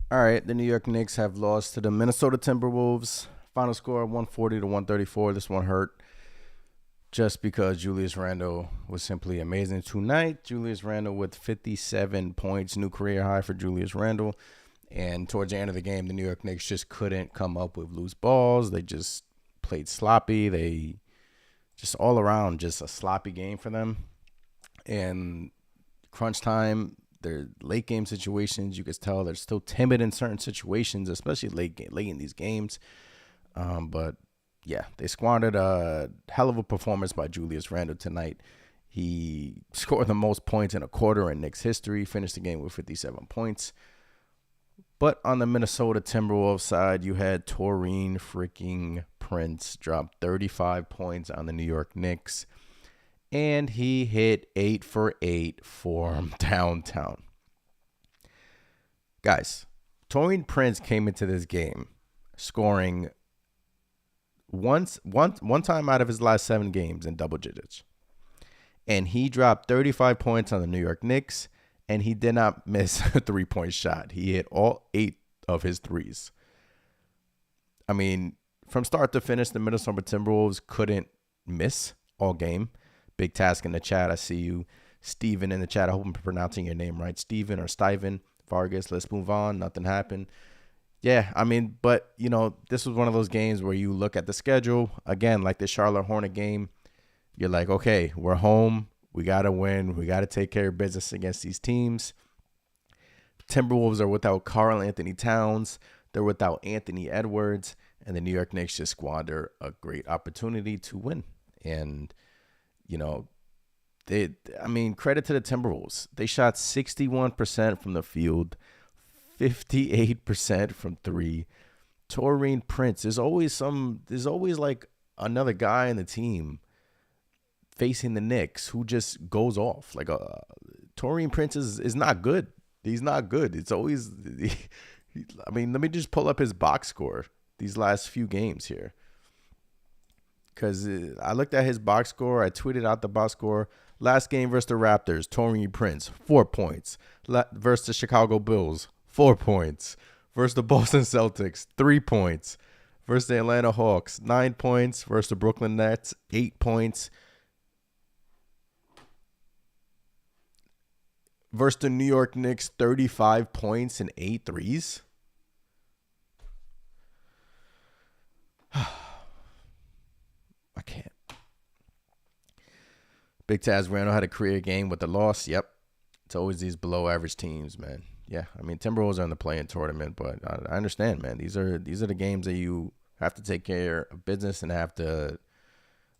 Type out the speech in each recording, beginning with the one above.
All right, the New York Knicks have lost to the Minnesota Timberwolves. Final score 140 to 134. This one hurt just because Julius Randle was simply amazing tonight. Julius Randle with 57 points, new career high for Julius Randle. And towards the end of the game, the New York Knicks just couldn't come up with loose balls. They just played sloppy. They just all around just a sloppy game for them. And crunch time, their late game situations, you could tell they're still timid in certain situations, especially late in these games. But yeah, they squandered a hell of a performance by Julius Randle tonight. He scored the most points in a quarter in Knicks history, finished the game with 57 points. But on the Minnesota Timberwolves side, you had Taurean freaking Prince drop 35 points on the New York Knicks. And he hit 8 for 8 from downtown. Guys, Taurean Prince came into this game scoring one time out of his last 7 games in double digits. And he dropped 35 points on the New York Knicks, and he did not miss a 3-point shot. He hit all 8 of his threes. I mean, from start to finish, the Minnesota Timberwolves couldn't miss all game. Big task in the chat. I see you, Steven, in the chat. I hope I'm pronouncing your name right. Steven or Steven Vargas. Let's move on. Nothing happened. Yeah, I mean, but, you know, this was one of those games where you look at the schedule. Again, like the Charlotte Hornet game, you're like, okay, we're home. We got to win. We got to take care of business against these teams. Timberwolves are without Karl Anthony Towns. They're without Anthony Edwards. And the New York Knicks just squander a great opportunity to win. And you know, credit to the Timberwolves. They shot 61% from the field, 58% from 3. Taurean Prince. There's always like another guy in the team facing the Knicks who just goes off. Like Taurean Prince is not good. He's not good. It's always let me just pull up his box score these last few games here. Because I looked at his box score. I tweeted out the box score. Last game versus the Raptors, Taurean Prince, 4 points. Versus the Chicago Bulls, 4 points. Versus the Boston Celtics, 3 points. Versus the Atlanta Hawks, 9 points. Versus the Brooklyn Nets, 8 points. Versus the New York Knicks, 35 points and 8 threes. I can't. Big Taz Randall had a career game with the loss. Yep. It's always these below average teams, man. Yeah. I mean, Timberwolves are in the play-in tournament, but I understand, man. These are the games that you have to take care of business and have to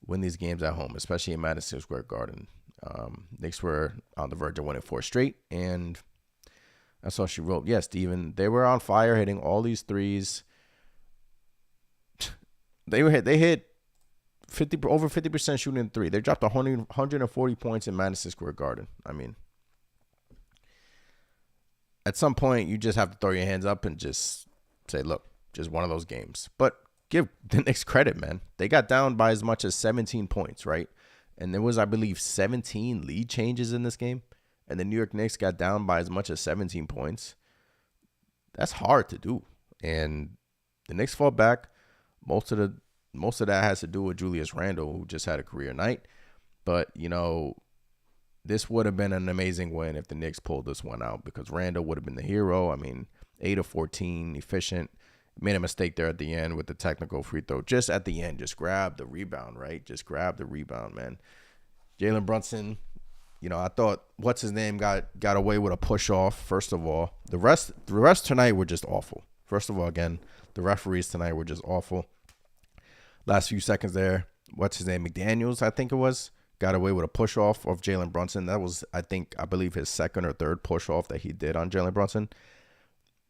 win these games at home, especially in Madison Square Garden. Knicks were on the verge of winning 4 straight, and that's all she wrote. Yeah, Steven, they were on fire, hitting all these threes. They hit over 50% shooting in 3. They dropped 140 points in Madison Square Garden. I mean, at some point, you just have to throw your hands up and just say, look, just one of those games. But give the Knicks credit, man. They got down by as much as 17 points, right? And there was, I believe, 17 lead changes in this game. And the New York Knicks got down by as much as 17 points. That's hard to do. And the Knicks fought back. Most of that has to do with Julius Randle, who just had a career night. But, you know, this would have been an amazing win if the Knicks pulled this one out because Randle would have been the hero. I mean, 8 of 14, efficient. Made a mistake there at the end with the technical free throw. Just at the end, just grab the rebound, right? Just grab the rebound, man. Jalen Brunson, you know, I thought what's his name got away with a push off. First of all, the rest tonight were just awful. First of all, again, the referees tonight were just awful. Last few seconds there, what's his name? McDaniels, I think it was, got away with a push off of Jalen Brunson. That was, I believe his second or third push off that he did on Jalen Brunson.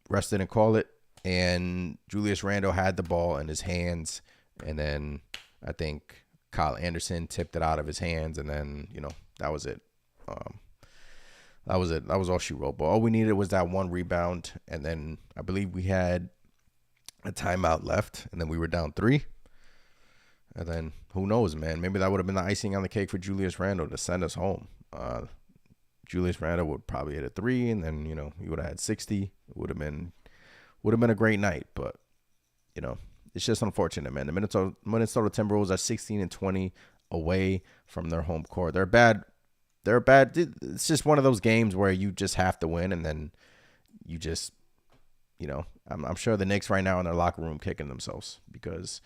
Refs didn't call it, and Julius Randle had the ball in his hands, and then I think Kyle Anderson tipped it out of his hands, and then, you know, that was it. That was it. That was all she wrote. But all we needed was that one rebound, and then I believe we had a timeout left, and then we were down 3. And then who knows, man? Maybe that would have been the icing on the cake for Julius Randle to send us home. Julius Randle would probably hit a 3, and then, you know, he would have had 60. It would have been Would have been a great night, but it's just unfortunate, man. The Minnesota Timberwolves are 16-20 away from their home court. They're bad. It's just one of those games where you just have to win, and then you just, I'm sure the Knicks right now in their locker room kicking themselves because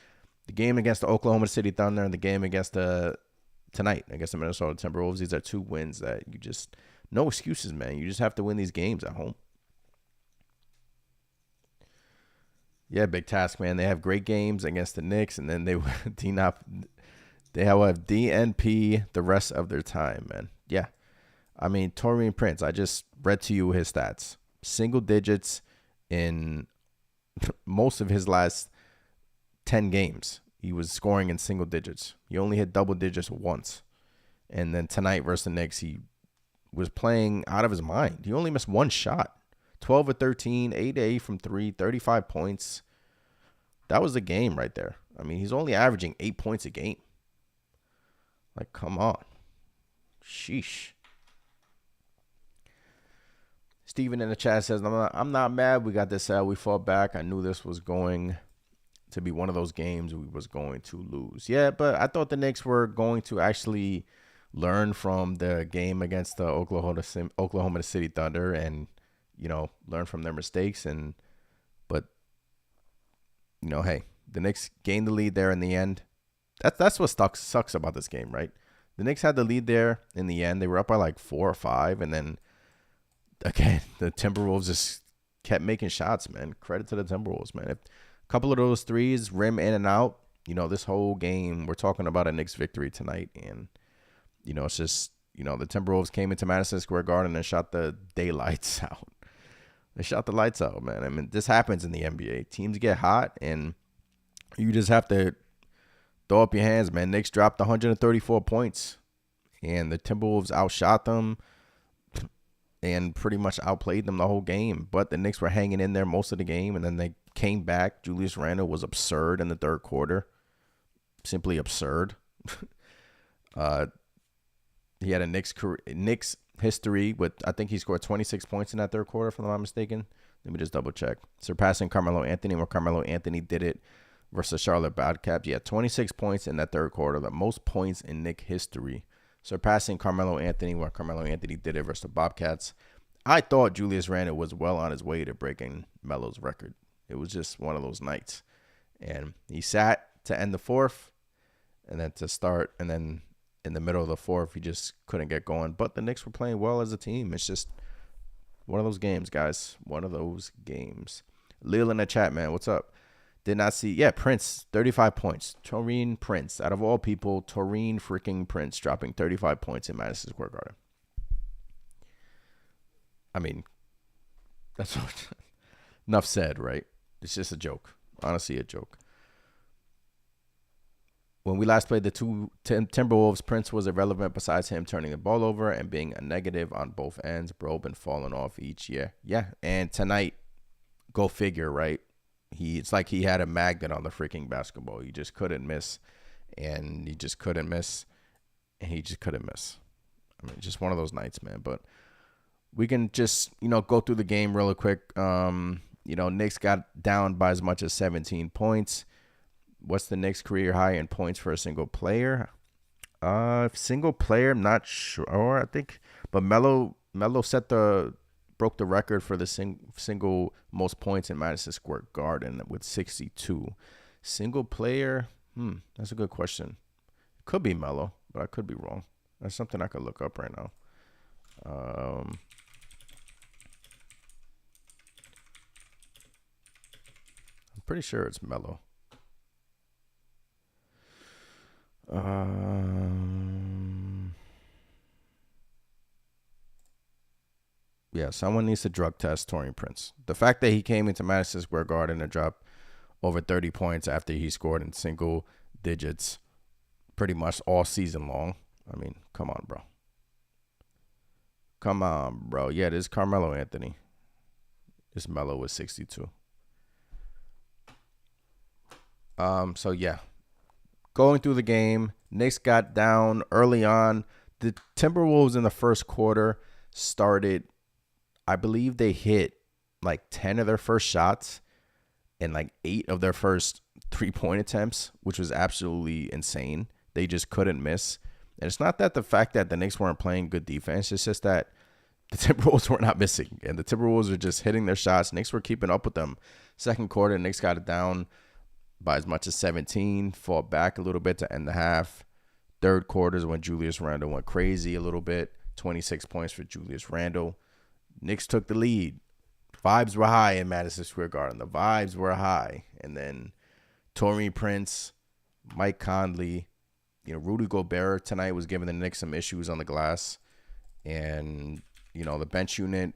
the game against the Oklahoma City Thunder and the game against tonight against the Minnesota Timberwolves, these are 2 wins that you just, no excuses, man. You just have to win these games at home. Yeah, big task, man. They have great games against the Knicks, and then they have DNP the rest of their time, man. Yeah. I mean, Taurean Prince, I just read to you his stats. Single digits in most of his last 10 games. He was scoring in single digits. He only hit double digits once. And then tonight versus the Knicks, he was playing out of his mind. He only missed 1 shot. 12 of 13, 8-8 from 3, 35 points. That was the game right there. I mean, he's only averaging 8 points a game. Like, come on. Sheesh. Steven in the chat says, I'm not mad. We got this out. We fought back. I knew this was going to be one of those games we was going to lose. Yeah, but I thought the Knicks were going to actually learn from the game against the Oklahoma City Thunder and, learn from their mistakes. But hey, the Knicks gained the lead there in the end. That's what sucks about this game, right? The Knicks had the lead there in the end. They were up by like 4 or 5, and then again, the Timberwolves just kept making shots, man. Credit to the Timberwolves, man. If a couple of those threes rim in and out, this whole game, we're talking about a Knicks victory tonight. And, it's just, the Timberwolves came into Madison Square Garden and shot the daylights out. They shot the lights out, man. I mean, this happens in the NBA. Teams get hot, and you just have to throw up your hands, man. Knicks dropped 134 points, and the Timberwolves outshot them and pretty much outplayed them the whole game. But the Knicks were hanging in there most of the game, and then they came back. Julius Randle was absurd in the third quarter. Simply absurd. He had a Knicks history with, I think he scored 26 points in that third quarter, if I'm not mistaken. Let me just double check. Surpassing Carmelo Anthony, where Carmelo Anthony did it versus Charlotte Bobcats. Yeah, 26 points in that third quarter, the most points in Knicks history. Surpassing Carmelo Anthony, where Carmelo Anthony did it versus the Bobcats. I thought Julius Randle was well on his way to breaking Melo's record. It was just one of those nights. And he sat to end the fourth, and then to start, and then in the middle of the fourth, he just couldn't get going. But the Knicks were playing well as a team. It's just one of those games, guys. One of those games. Lil in the chat, man. What's up? Did not see. Yeah, Prince, 35 points. Taurean Prince. Out of all people, Taurean freaking Prince dropping 35 points in Madison Square Garden. I mean, that's enough said, right? It's just a joke. Honestly, a joke. When we last played the two Timberwolves, Prince was irrelevant besides him turning the ball over and being a negative on both ends. Bro been falling off each year. Yeah, and tonight, go figure, right? It's like he had a magnet on the freaking basketball. He just couldn't miss, and he just couldn't miss, and he just couldn't miss. I mean, just one of those nights, man. But we can just, go through the game really quick. Knicks got down by as much as 17 points. What's the Knicks career high in points for a single player? Single player, I'm not sure. I think, but Melo broke the record for the single most points in Madison Square Garden with 62. Single player, that's a good question. It could be Melo, but I could be wrong. That's something I could look up right now. I'm pretty sure it's Melo. Yeah, someone needs to drug test Taurean Prince. The fact that he came into Madison Square Garden and dropped over 30 points after he scored in single digits pretty much all season long. I mean, come on, bro. Come on, bro. Yeah, this is Carmelo Anthony. This Melo was 62. So, yeah. Going through the game, Knicks got down early on. The Timberwolves in the first quarter started, I believe they hit like 10 of their first shots, and like 8 of their first 3-point attempts, which was absolutely insane. They just couldn't miss. And it's not that the fact that the Knicks weren't playing good defense. It's just that the Timberwolves were not missing. And the Timberwolves were just hitting their shots. Knicks were keeping up with them. Second quarter, Knicks got it down by as much as 17. Fought back a little bit to end the half. Third quarter is when Julius Randle went crazy a little bit. 26 points for Julius Randle. Knicks took the lead. Vibes were high in Madison Square Garden. The vibes were high. And then Taurean Prince, Mike Conley, Rudy Gobert tonight was giving the Knicks some issues on the glass. And, the bench unit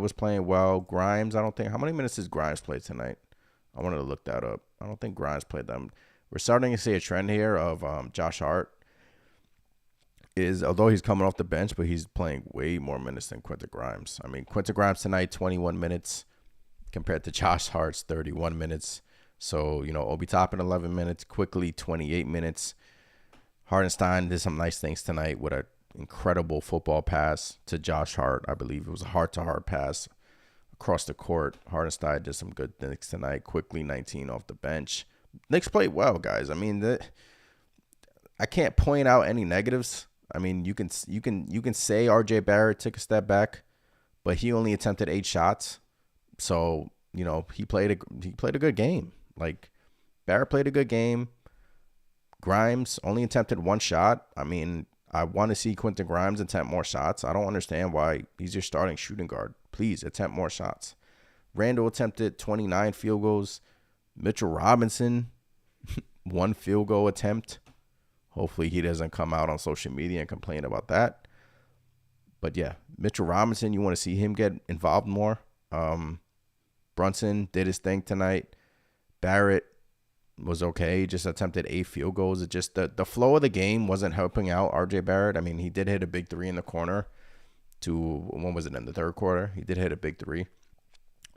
was playing well. Grimes, how many minutes did Grimes play tonight? I wanted to look that up. I don't think Grimes played them. We're starting to see a trend here of Josh Hart. Although he's coming off the bench, but he's playing way more minutes than Quentin Grimes. I mean, Quentin Grimes tonight, 21 minutes compared to Josh Hart's 31 minutes. So, Obi Toppin, 11 minutes, quickly 28 minutes. Hartenstein did some nice things tonight with an incredible football pass to Josh Hart. I believe it was a heart-to-heart pass across the court. Hartenstein did some good things tonight. Quickly 19 off the bench. Knicks played well, guys. I mean, I can't point out any negatives. I mean, you can say R.J. Barrett took a step back, but he only attempted 8 shots. So, he played a good game. Like, Barrett played a good game. Grimes only attempted 1 shot. I mean, I want to see Quentin Grimes attempt more shots. I don't understand why he's your starting shooting guard. Please attempt more shots. Randle attempted 29 field goals. Mitchell Robinson, 1 field goal attempt. Hopefully he doesn't come out on social media and complain about that. But yeah, Mitchell Robinson, you want to see him get involved more. Brunson did his thing tonight. Barrett was okay. He just attempted 8 field goals. It just the flow of the game wasn't helping out RJ Barrett. I mean, he did hit a big 3 in the corner when was it, in the third quarter? He did hit a big 3.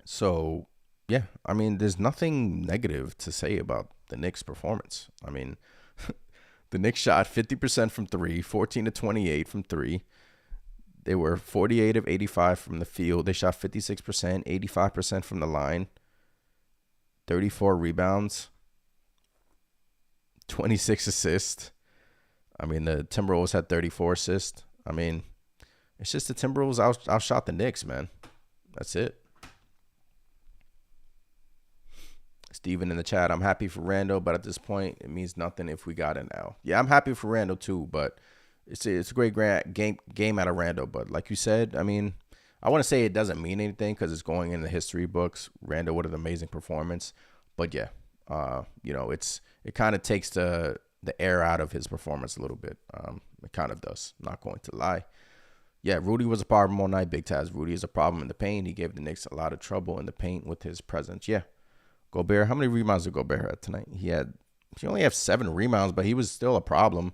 So yeah, I mean, there's nothing negative to say about the Knicks' performance. I mean, the Knicks shot 50% from 3, 14 to 28 from 3. They were 48 of 85 from the field. They shot 56%, 85% from the line, 34 rebounds, 26 assists. I mean, the Timberwolves had 34 assists. I mean, it's just the Timberwolves outshot the Knicks, man. That's it. Steven in the chat, I'm happy for Randle, but at this point, it means nothing if we got it now. Yeah, I'm happy for Randle too, but it's a great game out of Randle. But like you said, I mean, I want to say it doesn't mean anything because it's going in the history books. Randle with an amazing performance. But yeah, it kind of takes the air out of his performance a little bit. It kind of does. Not going to lie. Yeah, Rudy was a problem all night. Big Taz. Rudy is a problem in the paint. He gave the Knicks a lot of trouble in the paint with his presence. Yeah. Gobert, how many rebounds did Gobert have tonight? He only had 7 rebounds, but he was still a problem.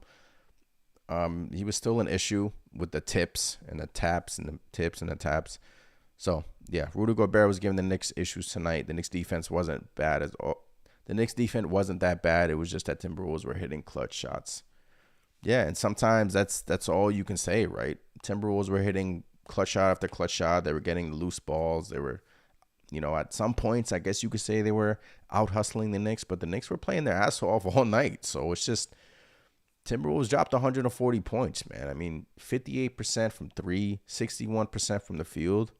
He was still an issue with the tips and the taps and the tips and the taps. So, yeah, Rudy Gobert was giving the Knicks issues tonight. The Knicks defense wasn't bad at all. The Knicks defense wasn't that bad. It was just that Timberwolves were hitting clutch shots. Yeah, and sometimes that's all you can say, right? Timberwolves were hitting clutch shot after clutch shot. They were getting loose balls. They were, at some points, I guess you could say they were out hustling the Knicks, but the Knicks were playing their ass off all night. So it's just Timberwolves dropped 140 points, man. I mean, 58% from 3, 61% from the field.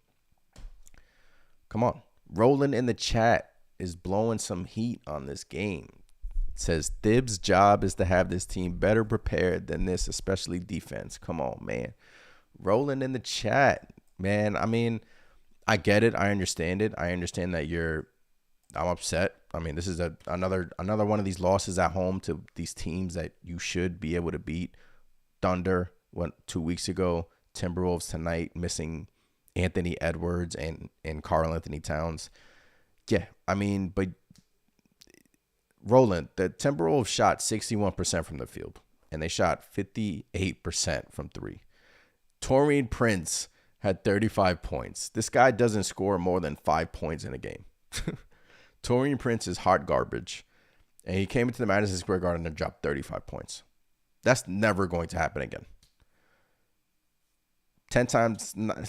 Come on. Roland in the chat is blowing some heat on this game. It says Thibs' job is to have this team better prepared than this, especially defense. Come on, man. Roland in the chat, man. I mean, I get it. I understand it. I understand that I'm upset. I mean, this is another one of these losses at home to these teams that you should be able to beat. Thunder went 2 weeks ago. Timberwolves tonight missing Anthony Edwards and Karl Anthony Towns. Yeah, I mean, but Roland, the Timberwolves shot 61% from the field, and they shot 58% from 3. Taurean Prince had 35 points. This guy doesn't score more than 5 points in a game. Taurean Prince is hot garbage, and he came into the Madison Square Garden and dropped 35 points. That's never going to happen again. 10 times out of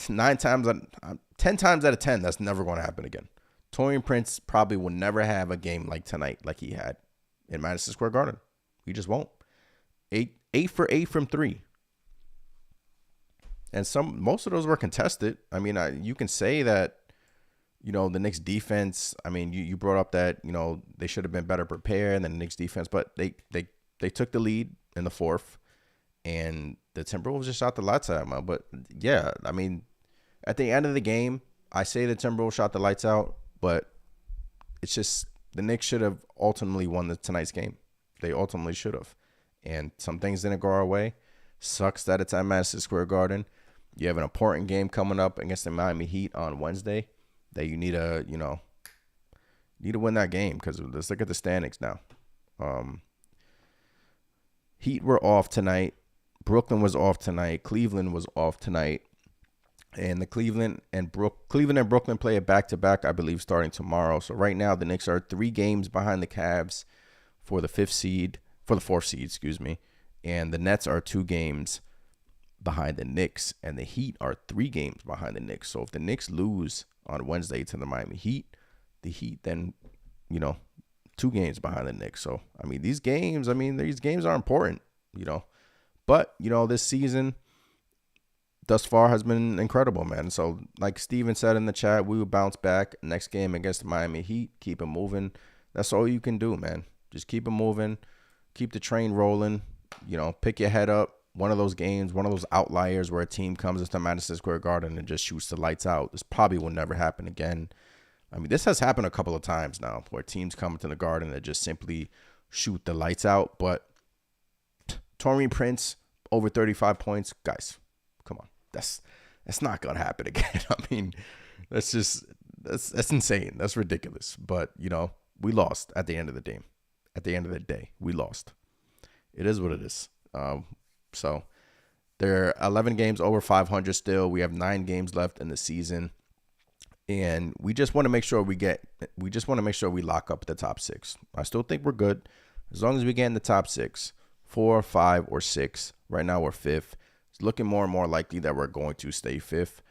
10, that's never going to happen again. Torian Prince probably will never have a game like tonight, like he had in Madison Square Garden. He just won't. Eight for 8 from three. And most of those were contested. I mean, you can say that, the Knicks defense, I mean, you brought up that, they should have been better prepared than the Knicks defense, but they took the lead in the fourth, and the Timberwolves just shot the lights out, man. But, yeah, I mean, at the end of the game, I say the Timberwolves shot the lights out, but it's just the Knicks should have ultimately won tonight's game. They ultimately should have. And some things didn't go our way. Sucks that it's at Madison Square Garden. You have an important game coming up against the Miami Heat on Wednesday that you need to, win that game, because let's look at the standings now. Heat were off tonight. Brooklyn was off tonight. Cleveland was off tonight. And the Cleveland and Brooklyn play a back-to-back, I believe, starting tomorrow. So right now the Knicks are 3 games behind the Cavs for the 4th seed, excuse me. And the Nets are 2 games behind the Knicks, and the Heat are 3 games behind the Knicks. So if the Knicks lose on Wednesday to the Miami Heat, the Heat then, 2 games behind the Knicks. So, I mean, these games are important, But, this season thus far has been incredible, man. So, like Steven said in the chat, we will bounce back next game against the Miami Heat. Keep it moving. That's all you can do, man. Just keep it moving. Keep the train rolling. Pick your head up. One of those games, one of those outliers where a team comes into Madison Square Garden and just shoots the lights out. This probably will never happen again. I mean, this has happened a couple of times now where teams come into the Garden and just simply shoot the lights out. But Torian Prince, over 35 points. Guys, come on. That's not going to happen again. I mean, that's insane. That's ridiculous. But, we lost at the end of the game. At the end of the day, we lost. It is what it is. So there are 11 games over 500 still. We have 9 games left in the season. And we just want to make sure we lock up the top 6. I still think we're good. As long as we get in the top 6, 4, 5, or 6. Right now we're 5th. It's looking more and more likely that we're going to stay 5th.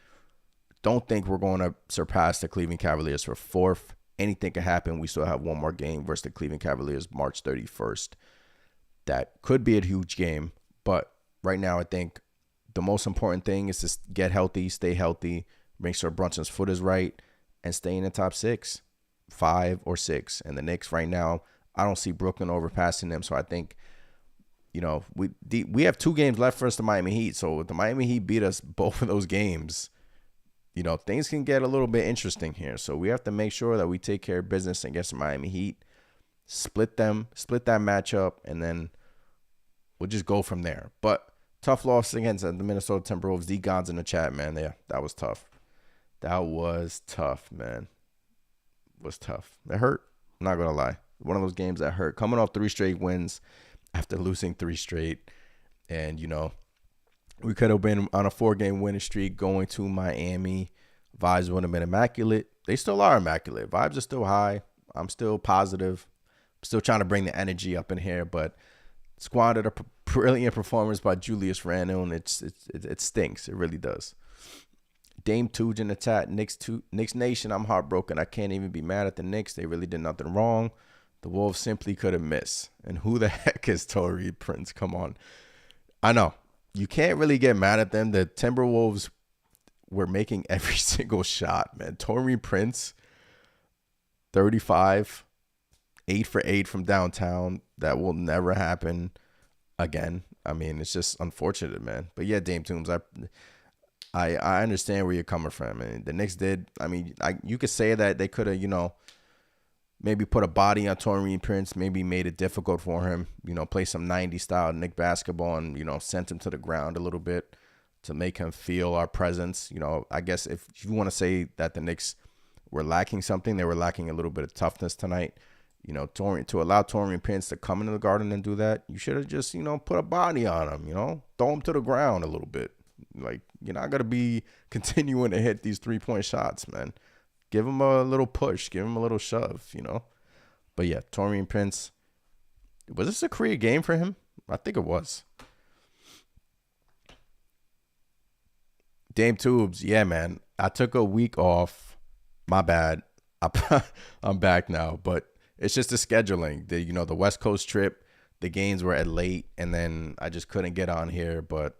Don't think we're going to surpass the Cleveland Cavaliers for 4th. Anything can happen. We still have one more game versus the Cleveland Cavaliers March 31st. That could be a huge game. But right now, I think the most important thing is to get healthy, stay healthy, make sure Brunson's foot is right, and stay in the top 6, 5, or 6. And the Knicks right now, I don't see Brooklyn overpassing them. So I think, we have 2 games left versus the Miami Heat. So if the Miami Heat beat us both of those games, things can get a little bit interesting here. So we have to make sure that we take care of business against the Miami Heat, split that matchup, and then we'll just go from there. But tough loss against the Minnesota Timberwolves. D God's in the chat, man. Yeah, that was tough. That was tough, man. It was tough. It hurt. I'm not going to lie. One of those games that hurt. Coming off 3 straight wins after losing 3 straight. And, we could have been on a 4-game winning streak going to Miami. Vibes would have been immaculate. They still are immaculate. Vibes are still high. I'm still positive. I'm still trying to bring the energy up in here, but squandered a brilliant performance by Julius Randle, and it stinks. It really does. Dame Tooge in the chat. Knicks Nation, I'm heartbroken. I can't even be mad at the Knicks. They really did nothing wrong. The Wolves simply couldn't miss. And who the heck is Torian Prince? Come on. I know. You can't really get mad at them. The Timberwolves were making every single shot, man. Torian Prince, 35, 8 for 8 from downtown. That will never happen again. I mean, it's just unfortunate, man. But yeah, Dame Toombs, I understand where you're coming from. I mean, the Knicks did. I mean, you could say that they could have, maybe put a body on Torian Prince, maybe made it difficult for him, play some 90s style Knick basketball and, sent him to the ground a little bit to make him feel our presence. I guess if you want to say that the Knicks were lacking something, they were lacking a little bit of toughness tonight. To allow Torian Prince to come into the Garden and do that, you should have just, put a body on him, throw him to the ground a little bit. Like, you're not going to be continuing to hit these 3-point shots, man. Give him a little push. Give him a little shove, But yeah, Torian Prince, was this a career game for him? I think it was. Dame Tubes, yeah, man. I took a week off. My bad. I'm back now, but it's just the scheduling. The West Coast trip, the games were at late, and then I just couldn't get on here. But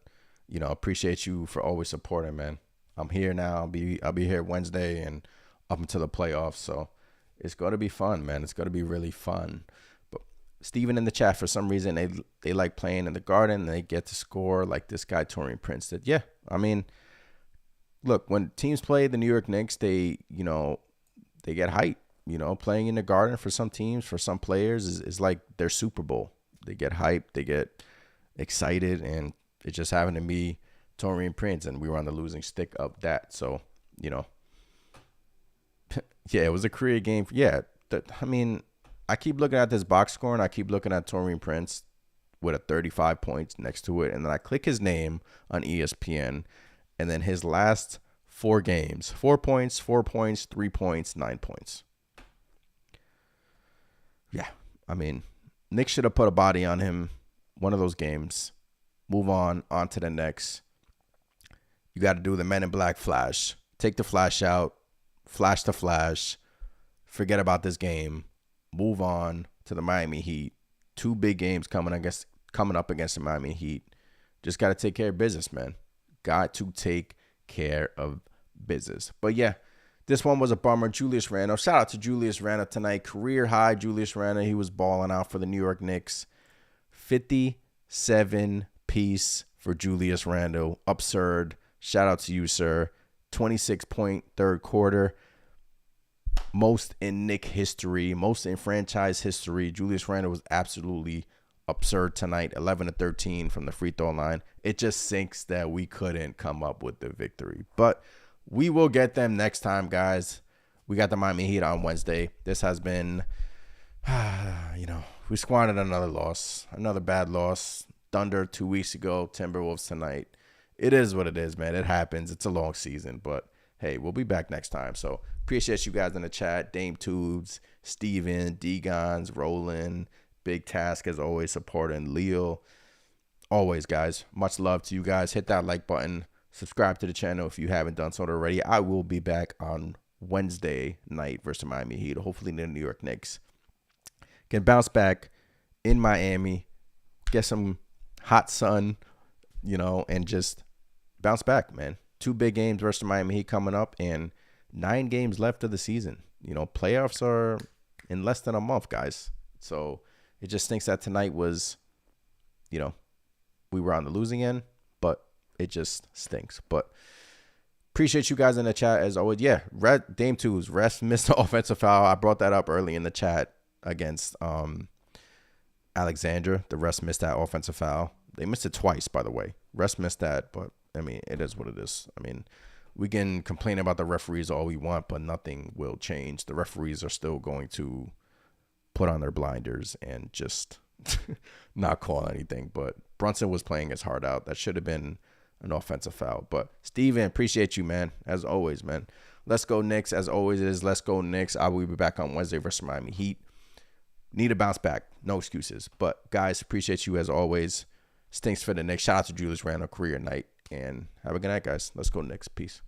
appreciate you for always supporting, man. I'm here now. I'll be here Wednesday and up until the playoffs. So it's going to be fun, man. It's going to be really fun. But Steven in the chat, for some reason, they like playing in the Garden and they get to score like this guy, Torian Prince did. Yeah, I mean, look, when teams play the New York Knicks, they get hype. Playing in the Garden for some teams, for some players is like their Super Bowl. They get hyped, they get excited, and it just happened to be Torian Prince, and we were on the losing stick of that. So, yeah, it was a career game. Yeah, I keep looking at this box score, and I keep looking at Torian Prince with a 35 points next to it, and then I click his name on ESPN, and then his last 4 games, 4 points, 4 points, 3 points, 9 points. Yeah, I mean, Knicks should have put a body on him one of those games. Move on to the next. You got to do the Men in Black flash. Take the flash out. Flash the flash. Forget about this game. Move on to the Miami Heat. 2 big games coming up against the Miami Heat. Just got to take care of business, man. Got to take care of business. But yeah, this one was a bummer. Julius Randle. Shout out to Julius Randle tonight. Career high Julius Randle. He was balling out for the New York Knicks. 57 piece for Julius Randle. Absurd. Shout out to you, sir. 26-point third quarter. Most in Knick history. Most in franchise history. Julius Randle was absolutely absurd tonight. 11 to 13 from the free throw line. It just sinks that we couldn't come up with the victory. But we will get them next time, guys. We got the Miami Heat on Wednesday. This has been, we squandered another loss. Another bad loss. Thunder 2 weeks ago. Timberwolves tonight. It is what it is, man. It happens. It's a long season. But, hey, we'll be back next time. So, appreciate you guys in the chat. Dame Tubes, Steven, D-Gons, Roland, Big Task, as always, supporting Leo. Always, guys. Much love to you guys. Hit that like button. Subscribe to the channel if you haven't done so already. I will be back on Wednesday night versus Miami Heat. Hopefully the New York Knicks can bounce back in Miami, get some hot sun, and just bounce back, man. 2 big games versus Miami Heat coming up and 9 games left of the season. Playoffs are in less than a month, guys. So it just stinks that tonight was, we were on the losing end, but it just stinks. But appreciate you guys in the chat as always. Yeah, Dame 2's refs missed the offensive foul. I brought that up early in the chat against Alexandra. The refs missed that offensive foul. They missed it twice, by the way. Refs missed that, but, it is what it is. We can complain about the referees all we want, but nothing will change. The referees are still going to put on their blinders and just not call anything. But Brunson was playing his heart out. That should have been an offensive foul. But Steven, appreciate you, man. As always, man. Let's go Knicks. As always it is, let's go Knicks. I will be back on Wednesday versus Miami Heat. Need to bounce back. No excuses. But guys, appreciate you as always. Stinks for the Knicks. Shout out to Julius Randle, career night. And have a good night, guys. Let's go Knicks. Peace.